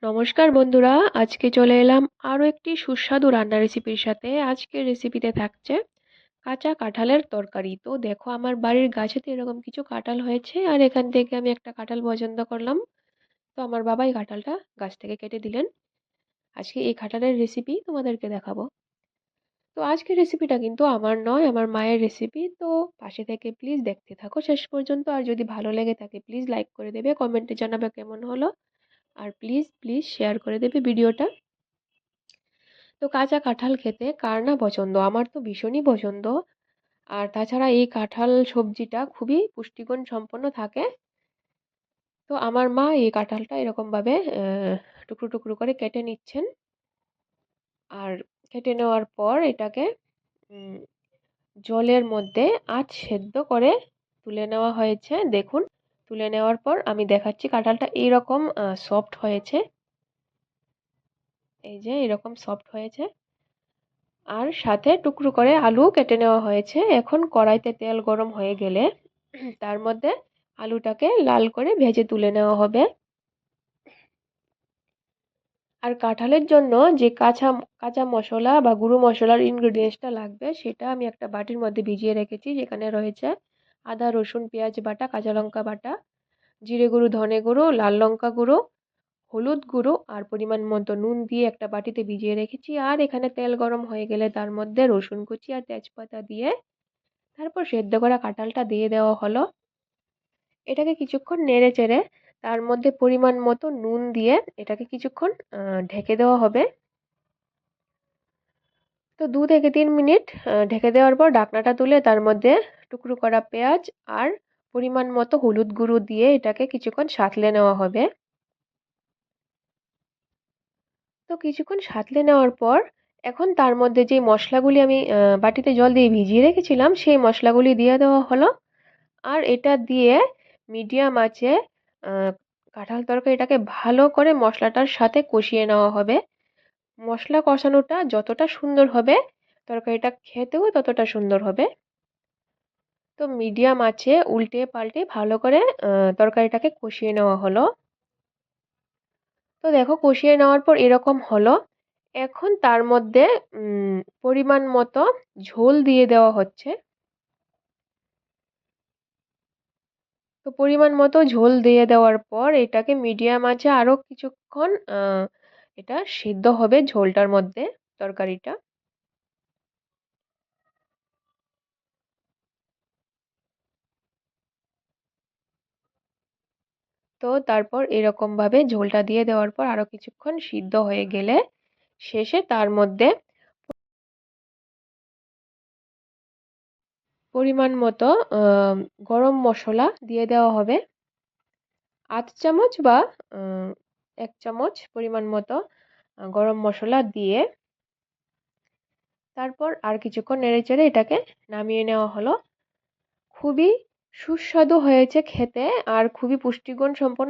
নমস্কার বন্ধুরা, আজকে চলে এলাম আরও একটি সুস্বাদু রান্না রেসিপির সাথে। আজকের রেসিপিতে থাকছে কাঁচা কাঁঠালের তরকারি। তো দেখো, আমার বাড়ির গাছেতে এরকম কিছু কাঁঠাল হয়েছে, আর এখান থেকে আমি একটা কাঁঠাল পছন্দ করলাম। তো আমার বাবাই কাঁঠালটা গাছ থেকে কেটে দিলেন। আজকে এই কাঁঠালের রেসিপি তোমাদেরকে দেখাবো। তো আজকের রেসিপিটা কিন্তু আমার নয়, আমার মায়ের রেসিপি। তো পাশে থেকে প্লিজ দেখতে থাকো শেষ পর্যন্ত। আর যদি ভালো লেগে থাকে প্লিজ লাইক করে দেবে, কমেন্টে জানাবে কেমন হলো। আর প্লিজ প্লিজ শেয়ার করে দেবে ভিডিওটা। তো কাঁচা কাঁঠাল খেতে কার না পছন্দ, আমার তো ভীষণই পছন্দ। আর তাছাড়া এই কাঁঠাল সবজিটা খুবই পুষ্টিগুণ সম্পন্ন থাকে। তো আমার মা এই কাঁঠালটা এরকম ভাবে টুকরো টুকরো করে কেটে নিচ্ছেন। আর কেটে নেওয়ার পর এটাকে উম, জলের মধ্যে সেদ্ধ করে তুলে নেওয়া হয়েছে। দেখুন, তুলে নেওয়ার পর আমি দেখাচ্ছি, কাঁঠালটা এইরকম সফট হয়েছে। এই যে এরকম সফট হয়েছে। আর সাথে টুকরো করে আলু কেটে নেওয়া হয়েছে। এখন কড়াইতে তেল গরম হয়ে গেলে তার মধ্যে আলুটাকে লাল করে ভেজে তুলে নেওয়া হবে। আর কাঁঠালের জন্য যে কাঁচা কাঁচা মশলা বা গুঁড়ো মশলার ইনগ্রেডিয়েন্টসটা লাগবে সেটা আমি একটা বাটির মধ্যে ভিজিয়ে রেখেছি। যেখানে রয়েছে আদা, রসুন, পেঁয়াজ বাটা, কাঁচা লঙ্কা বাটা, জিরে গুঁড়ো, ধনে গুঁড়ো, লাল লঙ্কা গুঁড়ো, হলুদ গুঁড়ো আর পরিমাণ মতো নুন দিয়ে একটা বাটিতে ভিজিয়ে রেখেছি। আর এখানে তেল গরম হয়ে গেলে তার মধ্যে রসুন কুচি আর তেজপাতা দিয়ে তারপর সেদ্ধ করা কাঁঠালটা দিয়ে দেওয়া হলো। এটাকে কিছুক্ষণ নেড়ে চেড়ে তার মধ্যে পরিমাণ মতো নুন দিয়ে এটাকে কিছুক্ষণ ঢেকে দেওয়া হবে। তো 2 থেকে 3 মিনিট ঢেকে দেওয়ার পর ঢাকনাটা তুলে তার মধ্যে টুকরো করা পেঁয়াজ আর পরিমাণ মতো হলুদ গুঁড়ো দিয়ে এটাকে কিছুক্ষণ সাঁতলে নেওয়া হবে। তো কিছুক্ষণ সাঁতলে নেওয়ার পর এখন তার মধ্যে যে মশলাগুলি আমি বাটিতে জল দিয়ে ভিজিয়ে রেখেছিলাম সেই মশলাগুলি দিয়ে দেওয়া হলো। আর এটা দিয়ে মিডিয়াম আঁচে আহ, কাঁঠাল তরকারিটাকে ভালো করে মশলাটার সাথে কষিয়ে নেওয়া হবে। মশলা কষানোটা যতটা সুন্দর হবে তরকারিটা খেতেও ততটা সুন্দর হবে। তো মিডিয়াম আঁচে উল্টে পাল্টে ভালো করে তরকারিটাকে কষিয়ে নেওয়া হলো। তো দেখো, কষিয়ে নেওয়ার পর এরকম হলো। এখন তার মধ্যে পরিমাণ মতো ঝোল দিয়ে দেওয়া হচ্ছে। তো পরিমাণ মতো ঝোল দিয়ে দেওয়ার পর এটাকে মিডিয়াম আঁচে আরো কিছুক্ষণ এটা সিদ্ধ হবে ঝোলটার মধ্যে, তরকারিটা। তো তারপর এরকম ভাবে ঝোলটা দিয়ে দেওয়ার পর আরো কিছুক্ষণ সিদ্ধ হয়ে গেলে শেষে তার মধ্যে পরিমাণ মতো গরম মশলা দিয়ে দেওয়া হবে। 1/8 চামচ বা 1 চামচ পরিমাণ মতো গরম মশলা দিয়ে তারপর আর কিছুক্ষণ নেড়েচেড়ে এটাকে নামিয়ে নেওয়া হলো। খুবই সুস্বাদু হয়েছে খেতে আর খুবই পুষ্টিগুণ সম্পন্ন।